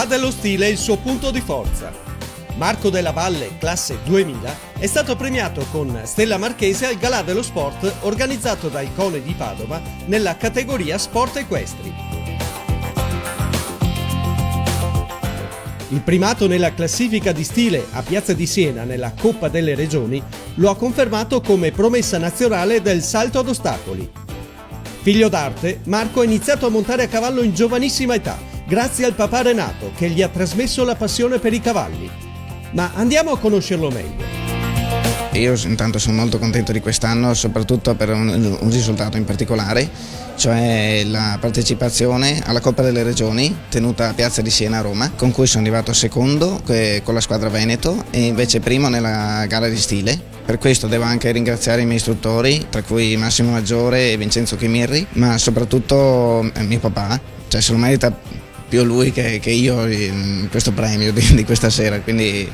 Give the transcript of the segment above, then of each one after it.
dello stile è il suo punto di forza. Marco Della Valle, classe 2000, è stato premiato con Stella Marchese al Galà dello Sport organizzato dai CONI di Padova nella categoria Sport Equestri. Il primato nella classifica di stile a Piazza di Siena nella Coppa delle Regioni lo ha confermato come promessa nazionale del salto ad ostacoli. Figlio d'arte, Marco ha iniziato a montare a cavallo in giovanissima età, grazie al papà Renato che gli ha trasmesso la passione per i cavalli. Ma andiamo a conoscerlo meglio. Io intanto sono molto contento di quest'anno, soprattutto per un risultato in particolare, cioè la partecipazione alla Coppa delle Regioni tenuta a Piazza di Siena a Roma, con cui sono arrivato secondo con la squadra Veneto e invece primo nella gara di stile. Per questo devo anche ringraziare i miei istruttori, tra cui Massimo Maggiore e Vincenzo Chimirri, ma soprattutto mio papà, cioè se lo merita più lui che io questo premio di questa sera, quindi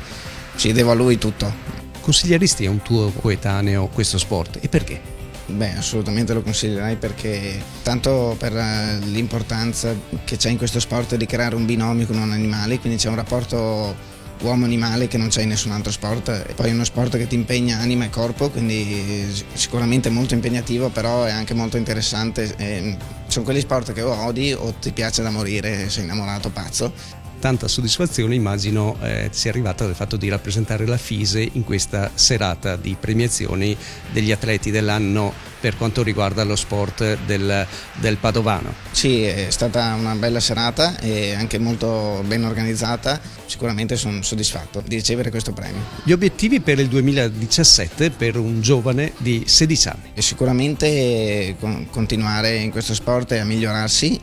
ci devo a lui tutto. Consiglieresti a un tuo coetaneo questo sport e perché? Beh, assolutamente lo consiglierei perché tanto per l'importanza che c'è in questo sport di creare un binomio con un animale, quindi c'è un rapporto uomo-animale che non c'è in nessun altro sport, e poi è uno sport che ti impegna anima e corpo, quindi sicuramente molto impegnativo, però è anche molto interessante. Sono quegli sport che o odi o ti piace da morire, sei innamorato pazzo. Tanta soddisfazione immagino sia arrivata dal fatto di rappresentare la FISE in questa serata di premiazioni degli atleti dell'anno per quanto riguarda lo sport del Padovano. Sì, è stata una bella serata e anche molto ben organizzata, sicuramente sono soddisfatto di ricevere questo premio. Gli obiettivi per il 2017 per un giovane di 16 anni? E sicuramente continuare in questo sport e a migliorarsi.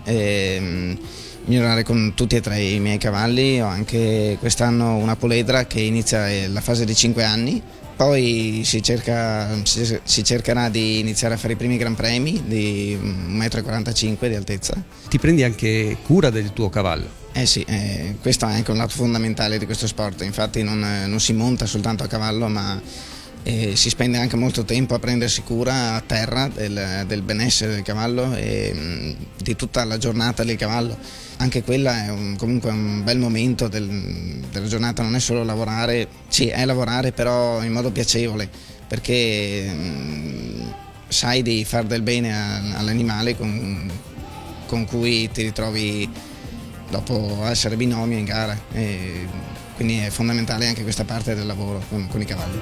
Migliorare con tutti e tre i miei cavalli. Ho anche quest'anno una poledra che inizia la fase di 5 anni, poi si cercherà di iniziare a fare i primi gran premi di 1,45 m di altezza. Ti prendi anche cura del tuo cavallo? Eh sì, questo è anche un lato fondamentale di questo sport, infatti non si monta soltanto a cavallo ma si spende anche molto tempo a prendersi cura a terra del benessere del cavallo e di tutta la giornata del cavallo. Anche quella è comunque un bel momento della giornata, non è solo lavorare, sì è lavorare però in modo piacevole, perché sai di far del bene all'animale con cui ti ritrovi dopo essere binomio in gara, e quindi è fondamentale anche questa parte del lavoro con i cavalli.